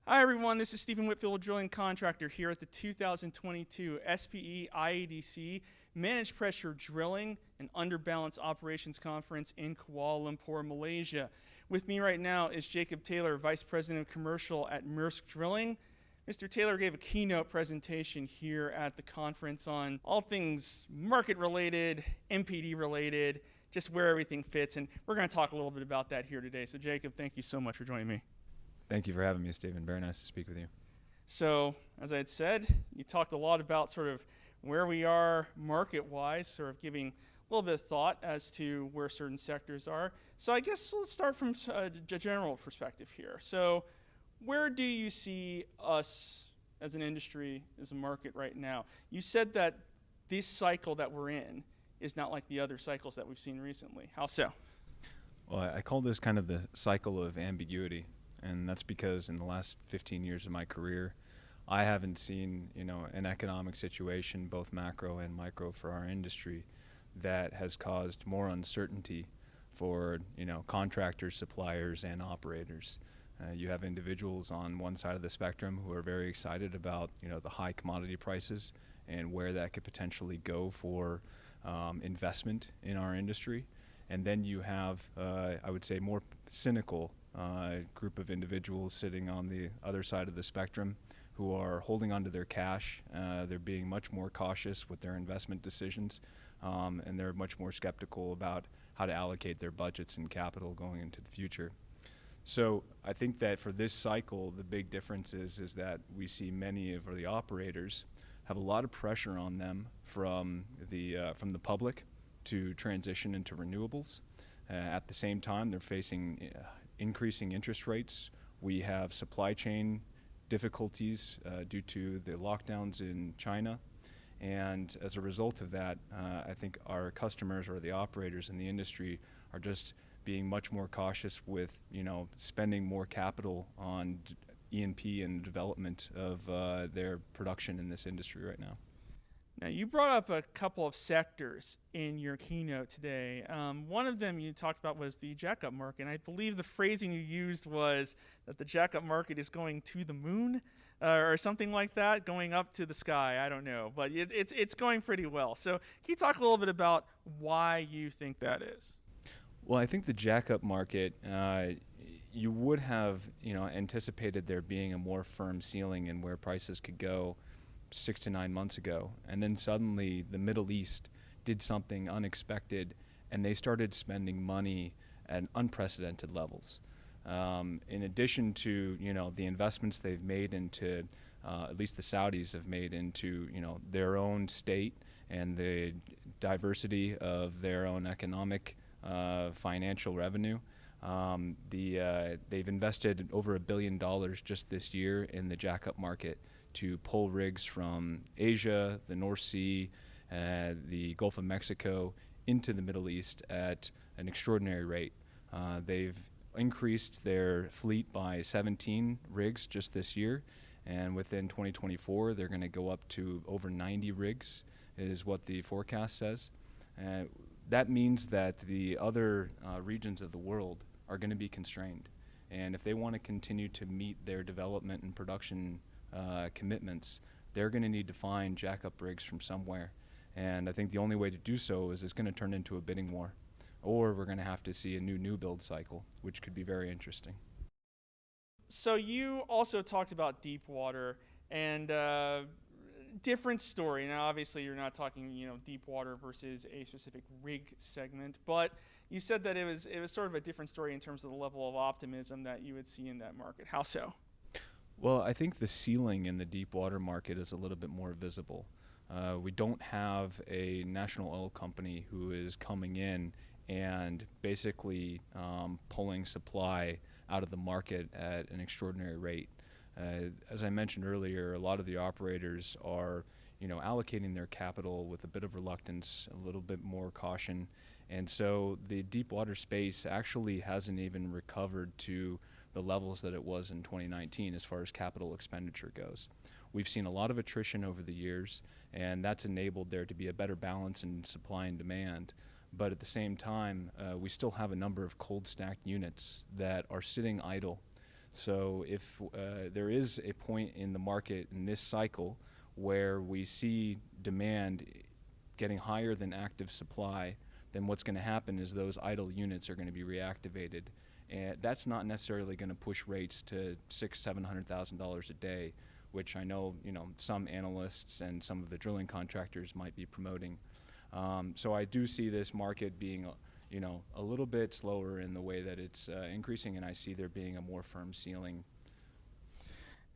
Hi everyone, this is Stephen Whitfield, drilling contractor here at the 2022 SPE IADC Managed Pressure Drilling and Underbalance Operations Conference in Kuala Lumpur, Malaysia. With me right now is Jacob Taylor, Vice President of Commercial at Maersk Drilling. Mr. Taylor gave a keynote presentation here at the conference on all things market related, MPD related, just where everything fits, and we're going to talk a little bit about that here today. So Jacob, thank you so much for joining me. Thank you for having me, Stephen. Very nice to speak with you. So, as I had said, you talked a lot about sort of where we are market-wise, sort of giving a little bit of thought as to where certain sectors are. So I guess let's start from a general perspective here. So where do you see us as an industry, as a market right now? You said that this cycle that we're in is not like the other cycles that we've seen recently. How so? Well, I call this kind of the cycle of ambiguity. And that's because in the last 15 years of my career, I haven't seen, an economic situation, both macro and micro, for our industry that has caused more uncertainty for, contractors, suppliers, and operators. You have individuals on one side of the spectrum who are very excited about, the high commodity prices and where that could potentially go for investment in our industry. And then you have, I would say, more cynical group of individuals sitting on the other side of the spectrum who are holding onto their cash. They're being much more cautious with their investment decisions, and they're much more skeptical about how to allocate their budgets and capital going into the future. So I think that for this cycle, the big difference is that we see many of the operators have a lot of pressure on them from the public to transition into renewables. At the same time, they're facing increasing interest rates. We have supply chain difficulties due to the lockdowns in China. And as a result of that, I think our customers or the operators in the industry are just being much more cautious with, spending more capital on E&P and development of their production in this industry right now. Now, you brought up a couple of sectors in your keynote today. One of them you talked about was the Jackup market. And I believe the phrasing you used was that the Jackup market is going to the moon or something like that, going up to the sky. I don't know, but it's going pretty well. So can you talk a little bit about why you think that is? Well, I think the Jackup market, you would have anticipated there being a more firm ceiling in where prices could go 6 to 9 months ago, and then suddenly the Middle East did something unexpected, and they started spending money at unprecedented levels. In addition to the investments they've made into, at least the Saudis have made into their own state and the diversity of their own economic financial revenue. They've invested over $1 billion just this year in the Jackup market to pull rigs from Asia, the North Sea, the Gulf of Mexico into the Middle East at an extraordinary rate. They've increased their fleet by 17 rigs just this year, and within 2024 they're going to go up to over 90 rigs is what the forecast says. That means that the other regions of the world are going to be constrained, and if they want to continue to meet their development and production commitments, they're going to need to find Jackup rigs from somewhere. And I think the only way to do so is it's going to turn into a bidding war, or we're going to have to see a new build cycle, which could be very interesting. So you also talked about deep water and different story. Now, obviously, you're not talking deep water versus a specific rig segment, but you said that it was sort of a different story in terms of the level of optimism that you would see in that market. How so? Well, I think the ceiling in the deep water market is a little bit more visible. We don't have a national oil company who is coming in and basically pulling supply out of the market at an extraordinary rate. As I mentioned earlier, a lot of the operators are allocating their capital with a bit of reluctance, a little bit more caution. And so the deep water space actually hasn't even recovered to the levels that it was in 2019 as far as capital expenditure goes. We've seen a lot of attrition over the years, and that's enabled there to be a better balance in supply and demand. But at the same time, we still have a number of cold stacked units that are sitting idle. So if there is a point in the market in this cycle where we see demand getting higher than active supply, then what's going to happen is those idle units are going to be reactivated, and that's not necessarily going to push rates to $600,000-700,000 a day, which I know some analysts and some of the drilling contractors might be promoting. So I do see this market being a little bit slower in the way that it's increasing, and I see there being a more firm ceiling.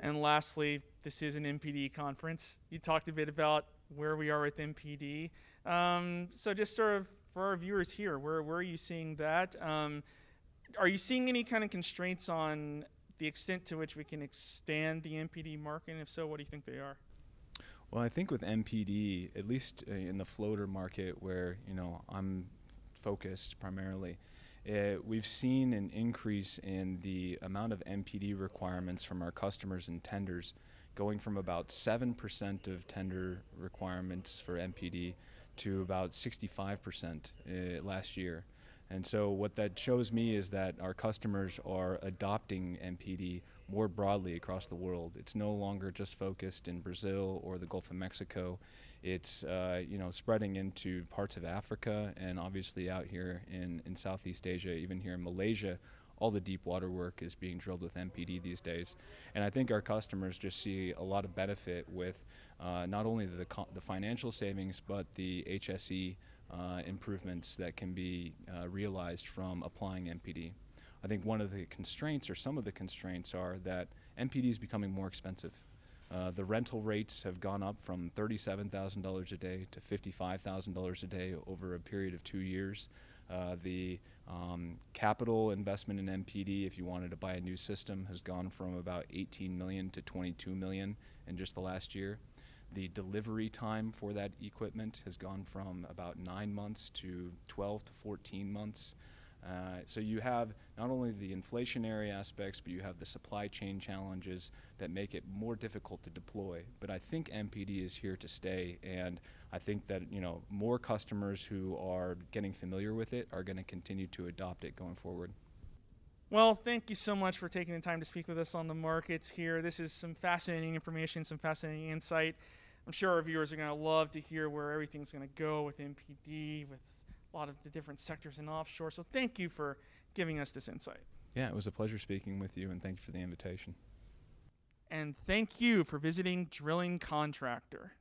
And lastly, this is an MPD conference. You talked a bit about where we are with MPD. So just sort of for our viewers here, where are you seeing that? Are you seeing any kind of constraints on the extent to which we can expand the MPD market? And if so, what do you think they are? Well, I think with MPD, at least in the floater market where I'm focused primarily, we've seen an increase in the amount of MPD requirements from our customers and tenders, going from about 7% of tender requirements for MPD to about 65% last year. And so what that shows me is that our customers are adopting MPD more broadly across the world. It's no longer just focused in Brazil or the Gulf of Mexico. It's spreading into parts of Africa, and obviously out here in Southeast Asia, even here in Malaysia. All the deep water work is being drilled with MPD these days. And I think our customers just see a lot of benefit with not only the financial savings, but the HSE improvements that can be realized from applying MPD. I think one of the constraints, or some of the constraints, are that MPD is becoming more expensive. The rental rates have gone up from $37,000 a day to $55,000 a day over a period of 2 years. The capital investment in MPD, if you wanted to buy a new system, has gone from about $18 million to $22 million in just the last year. The delivery time for that equipment has gone from about 9 months to 12 to 14 months. So you have not only the inflationary aspects, but you have the supply chain challenges that make it more difficult to deploy. But I think MPD is here to stay, and I think that more customers who are getting familiar with it are going to continue to adopt it going forward. Well, thank you so much for taking the time to speak with us on the markets here. This is some fascinating information, some fascinating insight. I'm sure our viewers are going to love to hear where everything's going to go with MPD, with a lot of the different sectors in offshore. So thank you for giving us this insight. Yeah, it was a pleasure speaking with you, and thank you for the invitation. And thank you for visiting Drilling Contractor.